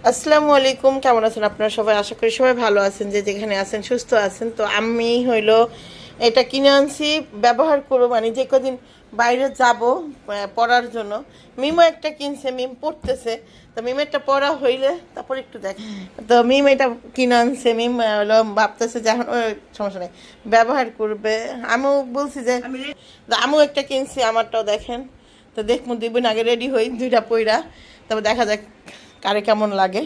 আসসালামু আলাইকুম, কেমন আছেন আপনারা সবাই? আশা করি সবাই ভালো আছেন, যে যেখানে আছেন সুস্থ আছেন। তো আমি হইলো এটা কিনে আনছি, ব্যবহার করবো, মানে যে কদিন বাইরে যাব পড়ার জন্য। মিমও একটা কিনছে, মিম পড়তেছে, তো মিমেরটা পড়া হইলে তারপর একটু দেখ। তো মিম এটা কিনে আনছে, মিম হলো ভাবতেছে যে এখন সমস্যা নেই, ব্যবহার করবে। আমিও বলছি যে আমিও একটা কিনছি, আমারটাও দেখেন। তো দেখবো 2 দিন আগে রেডি হই, 2টা পইরা, তারপর দেখা যাক কারে কেমন লাগে।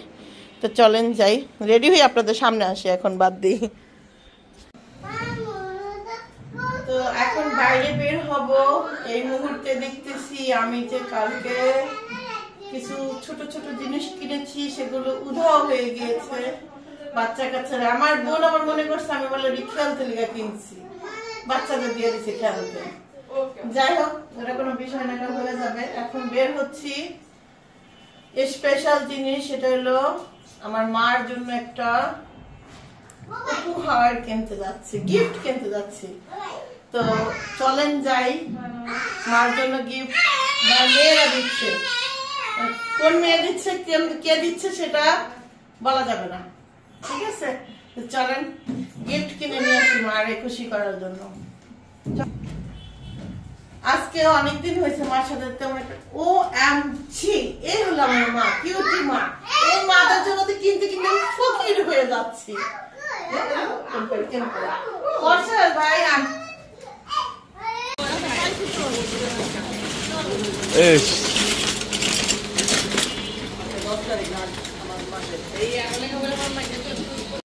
তো চলেন যাই, রেডি হই, আপনাদের সামনে আসি, এখন বাদ দিই। তো এখন বাইরে বের হব। এই মুহূর্তে দেখতেছি আমি যে কালকে কিছু ছোট ছোট জিনিস কিনেছি, সেগুলো উধাও হয়ে গিয়েছে। বাচ্চা কাচ্চারা, আমার বোন আবার মনে করছে আমি বলে খেলতে লিগা কিনছি, বাচ্চাদের দিয়ে দিচ্ছি খেলতে। যাই হোক, এটা কোনো বিষয় না, হয়ে যাবে। এখন বের হচ্ছি, স্পেশাল জিনিস, সেটা হলো আমার মার জন্য একটা উপহার কিনতে যাচ্ছি, গিফট কিনতে যাচ্ছি। তো চলেন যাই, মার জন্য গিফট মেয়েরা দিচ্ছে। কোন মেয়ে দিচ্ছে, কে দিচ্ছে সেটা বলা যাবে না, ঠিক আছে? তো চলেন গিফট কিনে নিয়ে আসি মারে খুশি করার জন্য। আজকে অনেকদিন হয়েছে মার সাথে তেমন একটা এই হলো আমার মা, কিউটি মা। এই মাটার জন্য কিনতে কিনতে ফকির হয়ে যাচ্ছি। ভাই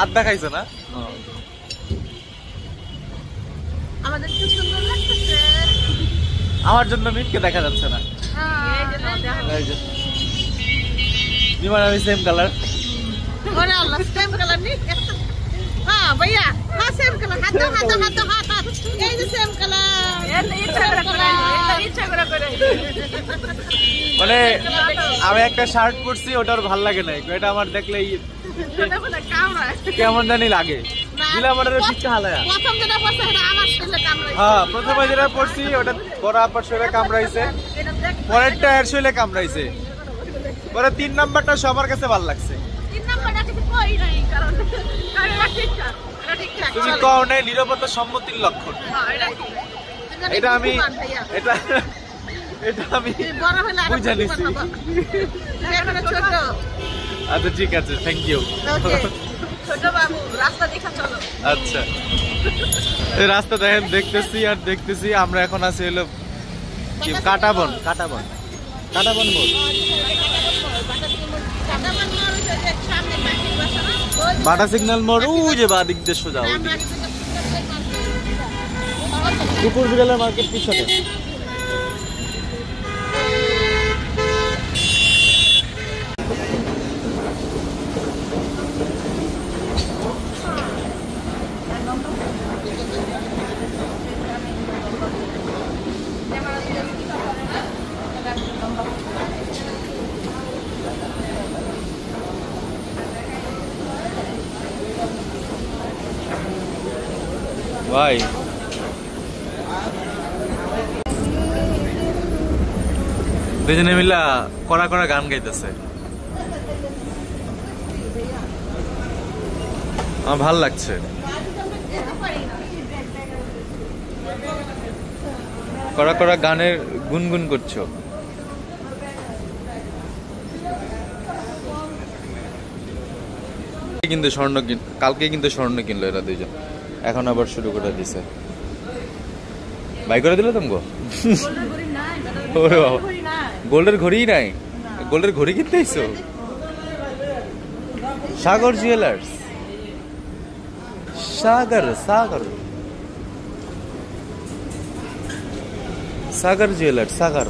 আড্ডা খাইছো না? আমাদের কি সুন্দর লাগতেছে। আমার জন্য মিটকে দেখা যাচ্ছে না। বিমান আমি সেম কালার। ওরে আল্লাহ, সেম কালার নি? হ্যাঁ ভাইয়া, হ্যাঁ সেম কালার। হাত দাও, হাত দাও, হাত দাও, হাত। এই যে সেম কালার। ইচ্ছা করে মানে আমি একটা শার্ট পরছি, ওটার ভাল লাগে না, এটা আমার দেখলেই কেমন জানি লাগে। দিলাম ওটার পিঠা হালায়া। প্রথম যেটা পড়ছে সেটা আমার শরীরে কামড়াইছে। হ্যাঁ, প্রথমে যেটা পড়ছি ওটা বড় আপার শরীরে কামড়াইছে, পরেরটা এর শরীরে কামড়াইছে, পরে 3 নাম্বারটা সবার কাছে ভালো লাগছে। 3 নাম্বারটা কিছু কই নাই, কারণ এটা ঠিকঠাক, এটা ঠিকঠাক। তুমি কও নাই নিরাপত্তা সম্মতির লক্ষণ। হ্যাঁ, এটা আমি এটা আমি বড় হলে আর বুঝা নিছি। এখন ছোট। আচ্ছা ঠিক আছে, থ্যাংক ইউ। ছোট বাবু, রাস্তা দেখা চলো। আচ্ছা, এই রাস্তা দেখেন, দেখতেছি আর দেখতেছি। আমরা এখন আছি হলো কি কাটাবন মোড়। বাটা সিগন্যাল মোড়, ওই যে বা দিক দিয়ে সোজা কুকুর বিড়ালের মার্কেট পিছনে। ভাই দুজনে মিলা কড়া কড়া গান গাইতেছে, আমার ভাল লাগছে। কড়া কড়া গানের গুনগুন করছো। কিন্তু কালকে কিন্তু স্বর্ণ কিনলো এরা দুইজন, এখন আবার শুরু করে দিছে। বাই করে দিল তুমি? গোল্ডের ঘড়ি নাই? গোল্ডের ঘড়ি কিনতে আইছো? সাগর জুয়েলার্স, সাগর জুয়েলার্স, সাগর।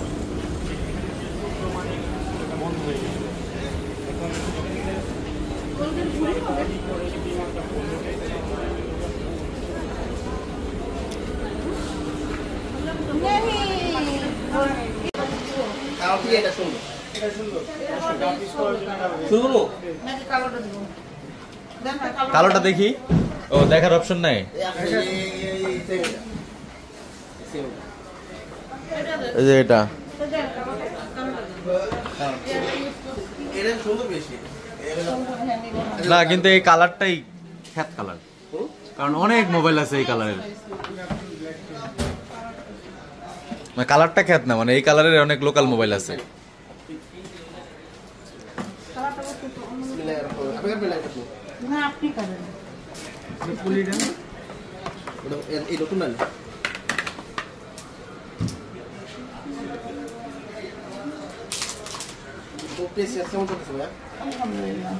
কালোটা দেখি। ও, দেখার অপশন নাই। এই যে এটা এটা সুন্দর বেশি না কিন্তু এই কালারটাই খ্যাত কালার, কারণ অনেক মোবাইল আছে এই কালারের। কালারটা খ্যাত না, মানে এই কালারের অনেক লোকাল মোবাইল আছে। না আপনি করেন এই নতুন না আলহামদুলিল্লাহ।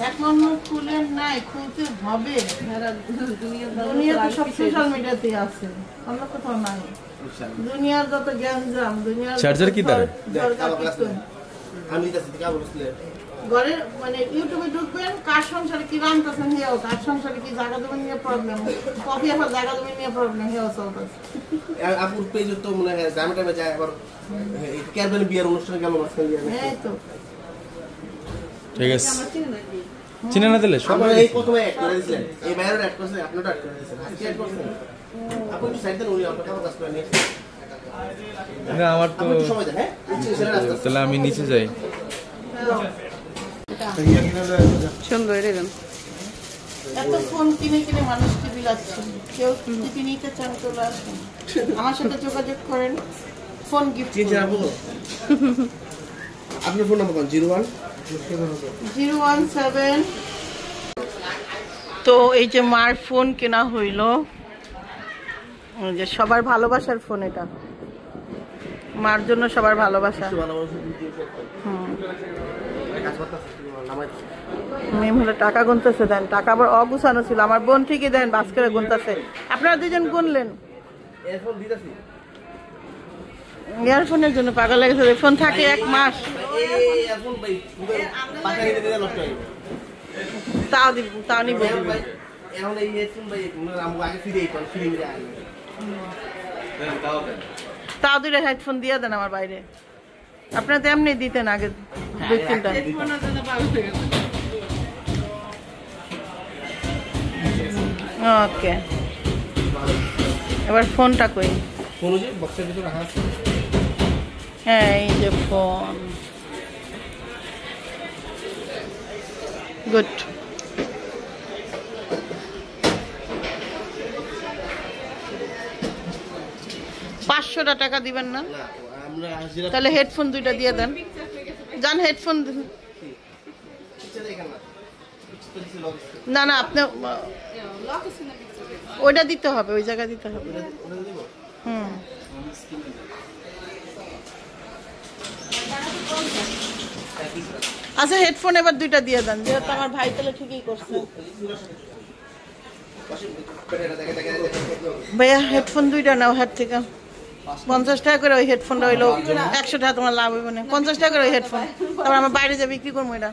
এখন খুলেন নাই, খুলতে হবে। দুনিয়া তো সব সোশ্যাল মিডিয়াতেই আছে, অন্য কোথাও নাই। দুনিয়ার যত জ্ঞানজাম, দুনিয়ার চার্জার কি তার? ঘরে মানে ইউটিউবে ঢুকবেন, কার সংসারে কি রান্তাছেন হেও, কার সংসারে কি জায়গা জমি নিয়ে প্রবলেম, কফি আবার জায়গা জমি নিয়ে প্রবলেম হেও চলতেছে। আপুর পেজ তো মনে হয় গ্রামে টাইমে যায়, আবার ক্যারবেন বিয়ের অনুষ্ঠানে গেল মাঝখানে। এই তো ঠিক আছে, চিনে না দিলে সবাই এই প্রথমে অ্যাড করে দিয়েছিলেন, এই বাইরের অ্যাড করেছেন, আপনারও অ্যাড করে দিয়েছেন, আজকে অ্যাড করছেন। আপনি সাইড দেন, উনি আপনার কাজ করে নিয়ে না আমার তো আপনি সময় দেন। হ্যাঁ তাহলে আমি নিচে যাই। সুন্দর এরকম এত ফোন কিনে কিনে মানুষকে বিলাচ্ছেন। কেউ যদি নিতে চান চলে আসেন, আমার সাথে যোগাযোগ করেন, ফোন গিফট আপনার ফোন নাম্বার 017। তো এই যে মার ফোন কেনা হইল, যে সবার ভালোবাসার ফোন, এটা মার জন্য সবার ভালোবাসা। মেম হলে টাকা গুনতেছে, দেন টাকা আবার অগুছানো ছিল, আমার বোন ঠিকই দেন বাস করে গুনতেছে। আপনারা দুজন গুনলেন। ইয়ারফোনের জন্য পাগল লেগেছে, ফোন থাকে 1 মাস, তাও নিবে। তাও 2টা হেডফোন দিয়ে দেন আমার বাইরে, আপনারা তো এমনি দিতেন আগে 2-3টা। ওকে, এবার ফোনটা কই? হ্যাঁ এই যে ফোন, গুড। 500 টাকা দিবেন না? তাহলে হেডফোন 2টা দিয়ে দেন। যান হেডফোন। না না, আপনি ওইটা দিতে হবে, ওই জায়গা দিতে হবে। আচ্ছা হেডফোন এবার 2টা দিয়ে দেন, যেহেতু আমার ভাই তাহলে ঠিকই করছে। ভাইয়া হেডফোন 2টা নাও হাত থেকে। 50 টাকা করে ওই হেডফোনটা হইলো, 100 টাকা তোমার লাভ হইব না। 50 টাকা করে ওই হেডফোন, তারপর আমার বাইরে যা বিক্রি করবো এটা।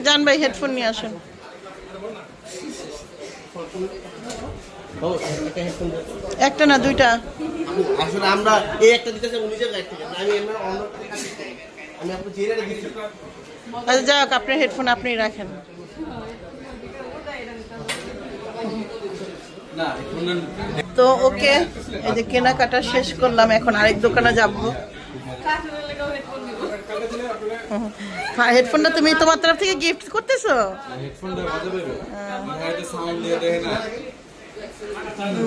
জান ভাই হেডফোন নিয়ে আসেন। একটা না 2টা? আসলে আমরা এই একটা দিতেছি, উনি যে লাইট থেকে আমি এমন অন্য আমি আপনি যে রেটে দিচ্ছি। আচ্ছা যাক, আপনার হেডফোন আপনিই রাখেন। তো ওকে, এই যে কেনাকাটা শেষ করলাম, এখন আরেক দোকানে যাবো। হ্যাঁ হেডফোনটা তুমি তোমার তরফ থেকে গিফট করতেছো?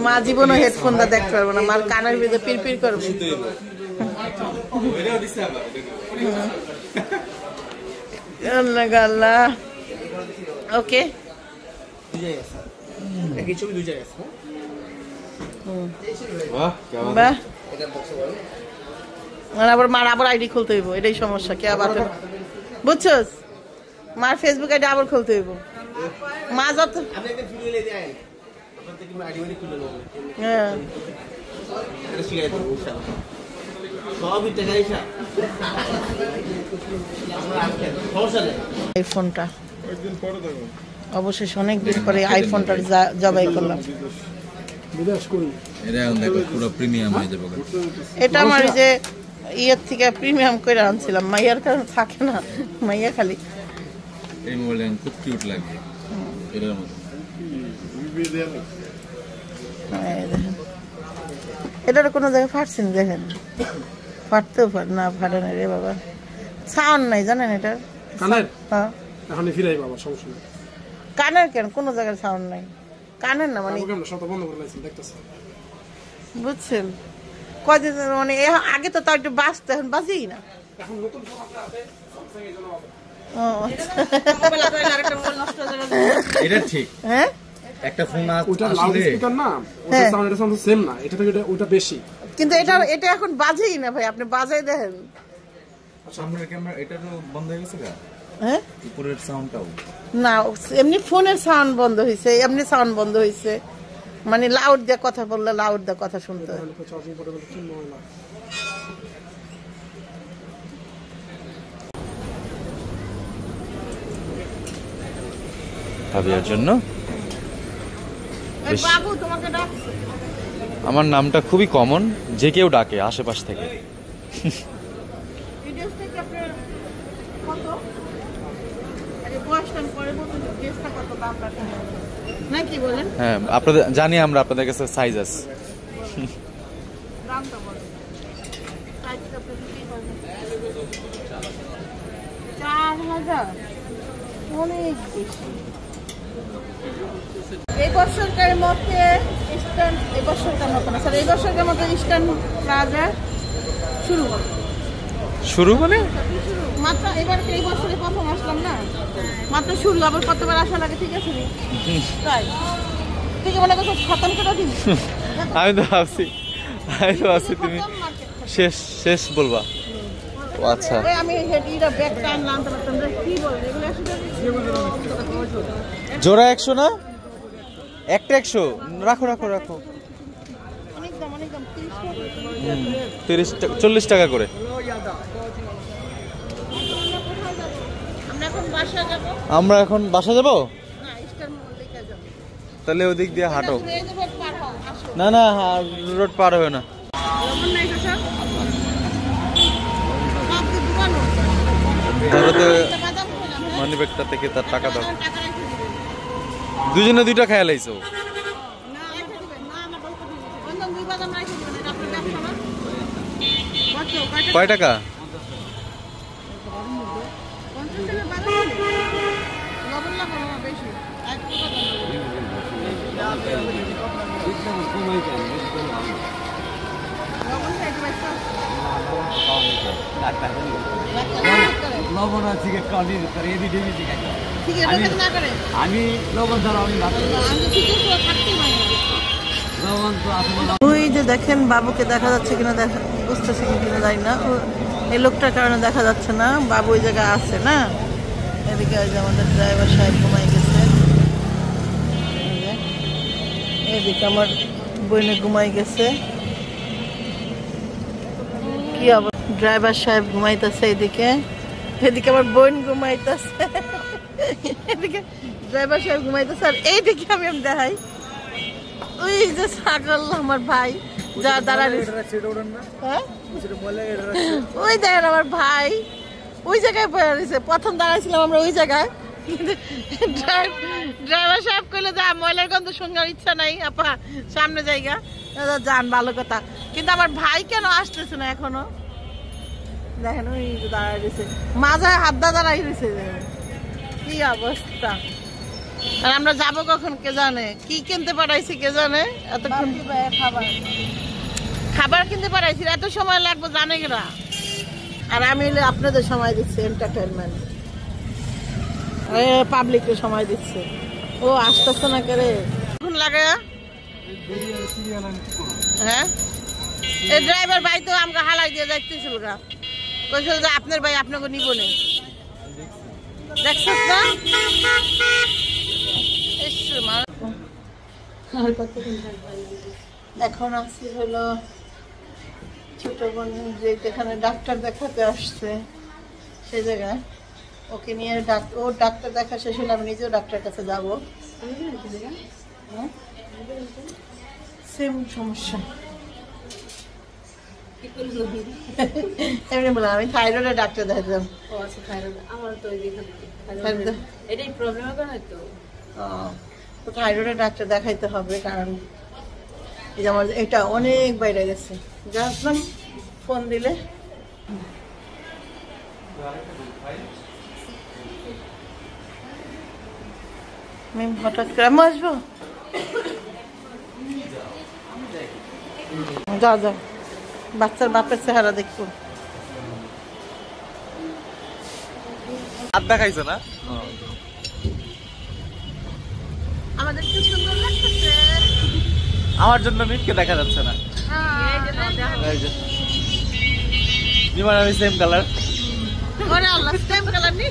মা জীবনও হেডফোনটা দেখতে পারবো না, মার কানের ভিতরে পিরপির করবে। ওকে একই ছবি 2 জায়গায় আছে। বাহ, আবার মার আবার আইডি খুলতে হইব, এটাই সমস্যা। কে আবার বুঝছস, মার ফেসবুক আইডি আবার খুলতে হইব। মা যত আপনি একটা ভিডিও নিয়ে দেন, আপনার থেকে আইডি মানে খুলে নেব। হ্যাঁ এটা শিখাই দেব ইনশাআল্লাহ। সবই টাকা হিসাব। সমস্যা নেই। আইফোনটা অবশেষে অনেকদিন পরে আইফোনটার জবাই করলাম। এটা এখন দেখো পুরো প্রিমিয়াম হয়ে যাবে। এটা আমার যে ইয়ের থেকে প্রিমিয়াম করে আনছিলাম, মাইয়ার কারণ থাকে না, মাইয়া খালি। এই মোবাইলটা খুব কিউট লাগে এটার মতো। এটার কোনো জায়গায় ফাটছেন দেখেন, ফাটতেও পারে না, ফাটে না রে বাবা, সাউন্ড নাই জানেন এটার। কানের হ্যাঁ এখনই ফিরাই বাবা, সমস্যা নেই। কানের কেন, কোনো জায়গায় সাউন্ড নাই, কানের না মানে, কেমন সব বন্ধ করে লাইছেন দেখতেছ। বুঝছেন কয়দিন মানে আগে তো তাও একটু বাঁচতে, এখন বাঁচেই না। এখন নতুন ফোন আপনার হাতে, স্যামসাং এর জন্য ও এটা ঠিক, হ্যাঁ একটা ফোন ওটা লাউড স্পিকার না, ওটা হ্যাঁ। সাউন্ড এর সাউন্ড সেম না, এটা থেকে ওটা বেশি। কিন্তু এটা এখন বাজেই না ভাই, আপনি বাজাই দেখেন। সামনের ক্যামেরা এটা তো বন্ধ হয়ে গেছে গা, হ্যাঁ উপরের সাউন্ডটাও না, এমনি ফোনের সাউন্ড বন্ধ হয়েছে, এমনি সাউন্ড বন্ধ হয়েছে, মানে লাউড দিয়ে কথা বললে লাউড দিয়ে কথা শুনতে হয়। চার্জিং করে বলে কি ময়লা। ভাবিয়ার জন্য। বেশ। বাবু তোমাকে ডাকছে। আমার নামটা খুবই কমন, যে কেউ ডাকে আশেপাশ থেকে। ভিডিওস থেকে আপনার কত? আরে বয়সটা পরে বলতে ড্রেসটা কত দাম রাখেন না কি বলেন? হ্যাঁ, আপনাদের জানি আমরা, আপনাদের কাছে সাইজ আছে। দামটা বলেন। সাইজটা আপনি কি বলেন? 4000 অনেক বেশি। এই বছরকার মধ্যে ইস্টার্ন, এই বছরকার মতো না স্যার, এই বছরকার মধ্যে ইস্টার্ন প্লাজা শুরু শুরু মানে মাত্র, এবার এই বছরে প্রথম আসলাম না, মাত্র শুরু, আবার কতবার আসা লাগে, ঠিক আছে তাই ঠিক মনে করছো খতম করে দিন। আমি তো ভাবছি তুমি শেষ শেষ বলবা। ও আচ্ছা, ওই আমি হেডিটা ব্যাগটা আনলাম, তারপর তোমরা কি বল এগুলো আসলে জোড়া 100 না, একটা 100 রাখো রাখো রাখো। অনেক দাম 40 টাকা করে। আমরা এখন বাসা যাব আমরা এখন বাসা যাব, না, ইস্টার্ন মল্লিকা যাব। তাহলে ওদিক দিয়ে হাঁটো। এই যে রোড পার হও, আসো। না না, রোড পার হবে না। লবণ নাই তো স্যার, সব তো দোকানো। ধরো তো একটা বাদাম খেলাম, হ্যাঁ? মানি ব্যাগটা থেকে তার টাকা দাও। টাকা রেখে দিবেন। দুজনে দুইটা খেয়ে লাইছো। না, রেখে দিবেন। না, আমার বলতে দিবেন। বন্ধু, দুই বাদাম রেখে দিবেন, এটা আপনার ব্যবসা না? কত? কয় টাকা? 50 টাকা বাদাম দিলে? লবণ লাগানো না বেশি। এক টাকা দাম লবণ খাইতে পারছো? লবণ আছে ঠিক আছে, না করে। আমি লবণ ছাড়া আমি ভাত খাই না। আমি তো ঠিক আছে, থাকতেই পারি না। লবণ তো আসলে ওই যে দেখেন বাবুকে দেখা যাচ্ছে কিনা, দেখা বুঝতেছে কিনা জানি না, এই লোকটার কারণে দেখা যাচ্ছে না, বাবু ওই জায়গায় আছে না। এদিকে ওই যে আমাদের ড্রাইভার সাহেব ঘুমাই গেছে, এই যে, এদিকে আমার বোনে ঘুমাই গেছে, কি আবার ড্রাইভার সাহেব ঘুমাইতেছে, এদিকে এদিকে আমার বোন ঘুমাইতেছে, এদিকে ড্রাইভার সাহেব ঘুমাইতেছে, আর এইদিকে আমি দেখাই ওই যে ছাগল আমার ভাই যা দাঁড়ানো, হ্যাঁ ওই দেখেন আমার ভাই ওই জায়গায় পড়ে রয়েছে। প্রথম দাঁড়াইছিলাম আমরা ওই জায়গায়, ড্রাইভার সাহেব কইলো যা ময়লার গন্ধ শোনার ইচ্ছা নাই আপা, সামনে জায়গা যান, ভালো কথা। কিন্তু আমার ভাই কেন আসতেছে না এখনো, দেখেন ওই যে দাঁড়াই রয়েছে, মাথায় হাত দা দাঁড়াই রয়েছে, কি অবস্থা। আর আমরা যাবো কখন কে জানে, কি কিনতে পাঠাইছি কে জানে, এতক্ষণ খাবার কিনতে পাঠাইছি, এত সময় লাগবে জানে কিনা। আর আমি হলে আপনাদের সময় দিচ্ছি, এন্টারটেনমেন্ট, পাবলিককে সময় দিচ্ছে। ও আসতেছে না করে এখন লাগে, হ্যাঁ এই ড্রাইভার ভাই তো আমাকে হালাই দিয়ে যাইতেছিল গা, কইছিল যে আপনার ভাই আপনাকে নিব না, দেখছিস না। এখন আছি হলো ছোট বোন যেখানে ডাক্তার দেখাতে আসছে সেই জায়গায়, ওকে নিয়ে ওর ডাক্তার দেখা শেষ হলে আমি নিজেও ডাক্তার কাছে যাবো। সেম সমস্যা, এমনি বললাম আমি থাইরয়েডের ডাক্তার দেখাতাম। থাইরয়েডের ডাক্তার দেখাইতে হবে, কারণ এই যে আমার এটা অনেক বাইরে গেছে, আসলাম ফোন দিলে। ম্যাম হঠাৎ করে আমি আসবো, যাও যাও, বাচ্চার বাপের চেহারা দেখবো। হাত দেখাইছো না? আমাদের কি সুন্দর লাগতেছে। আমার জন্য মিটকে দেখা যাচ্ছে না। এই যে নিমার আমি সেম কালার। ওরে আল্লাহ, সেম কালার নি।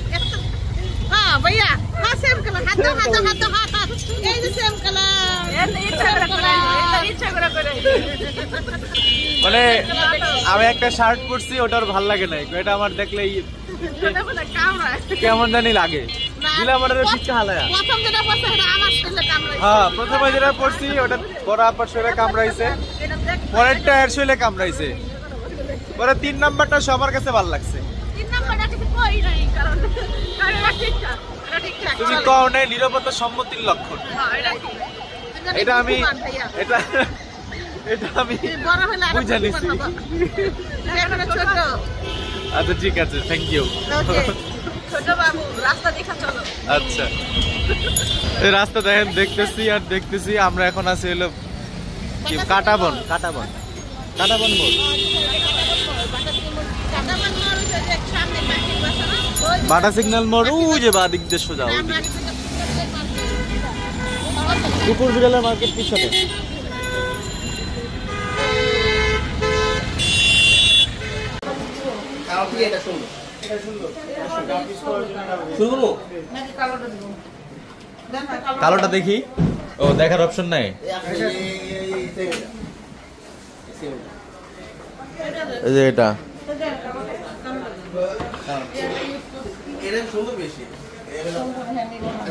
হ্যাঁ ভাইয়া, হ্যাঁ সেম কালার, হাত দাও হাত দাও হাত দাও, হাত হাত, এই যে সেম কালার। মানে আমি একটা শার্ট পরছি, ওটার ভাল লাগে নাই, এটা আমার দেখলেই কেমন জানি লাগে। দিলে আমার পিঠা হালায়া। প্রথম যেটা পড়ছে সেটা আমার শরীরে কামড়াইছে। হ্যাঁ, প্রথমে যেটা পরছি ওটা পরা আপার শরীরে কামড়াইছে, পরেরটা এর শরীরে কামড়াইছে, পরে 3 নাম্বারটা সবার কাছে ভালো লাগছে। 3 নাম্বারটা কিছু কই নাই, কারণ এটা ঠিকঠাক, এটা ঠিকঠাক। তুমি কও নাই নিরাপত্তা সম্মতির লক্ষণ। হ্যাঁ, এটা ঠিক। এটা আমি এটা এটা আমি বড় হলে আর বুঝে নিছি। এখন ছোট। আচ্ছা ঠিক আছে, থ্যাংক ইউ। ওকে ছোট বাবু, রাস্তা দেখা চলো। আচ্ছা, এই রাস্তা দেখেন দেখতেছি আর দেখতেছি। আমরা এখন আছি হলো কি কাটাবন, কাটাবন, কাটাবন মোড়। বাটা সিগন্যাল মোড়, ওই যে বাঁ দিক দিয়ে সোজা কুকুর বিড়ালের মার্কেট পিছনে। এটা সুন্দর, শুরু করবো। কালোটা দেখি। ও, দেখার অপশন নাই। এই যে এটা এটা সুন্দর বেশি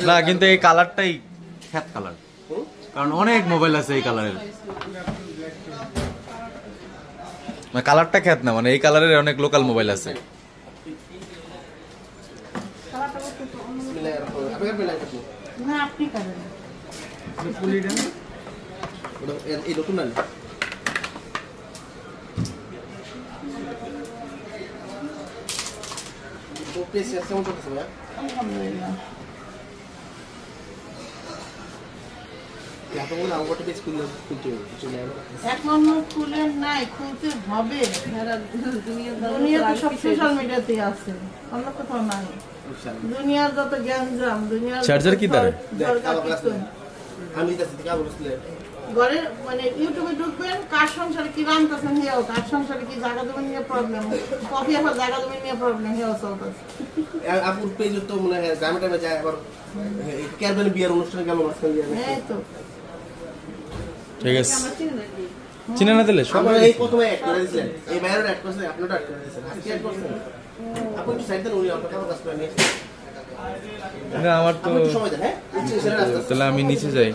না, কিন্তু এই কালারটাই খ্যাত কালার, কারণ অনেক মোবাইল আছে এই কালারের। কালারটা খ্যাত না, মানে এই কালারের অনেক লোকাল মোবাইল আছে। না আপনি করেন এই নতুন না আলহামদুলিল্লাহ। এখন খুলে নাই, খুলতে হবে। দুনিয়া তো সব সোশ্যাল মিডিয়াতে আছে, অন্য কোথাও নাই। দুনিয়ার যত জ্ঞানজাম, দুনিয়ার চার্জার কি তার? আমি ঘরে মানে ইউটিউবে ঢুকবেন, কার সংসারে কি রান্তাছেন হেও, কার সংসারে কি জায়গা জমি নিয়ে প্রবলেম, কফি আবার জায়গা জমি নিয়ে প্রবলেম হেও চলতেছে। আপুর পেজ তো মনে হয় গ্রামে টাইমে যায়, আবার ক্যারবেন বিয়ার অনুষ্ঠানে গেল মাঝখানে। এই তো ঠিক আছে, চিনে না দিলে সবাই। এই প্রথমে অ্যাড করে দিয়েছেন, এই বাইরে অ্যাড করেছেন, আপনারা অ্যাড করে দিয়েছেন, আজকে অ্যাড করছেন। আপনি সাইড দেন, উনি আপনার কাছে কাজ করে নিয়েছেন। না, আমার তো সময় দেন। হ্যাঁ, তাহলে আমি নিচে যাই।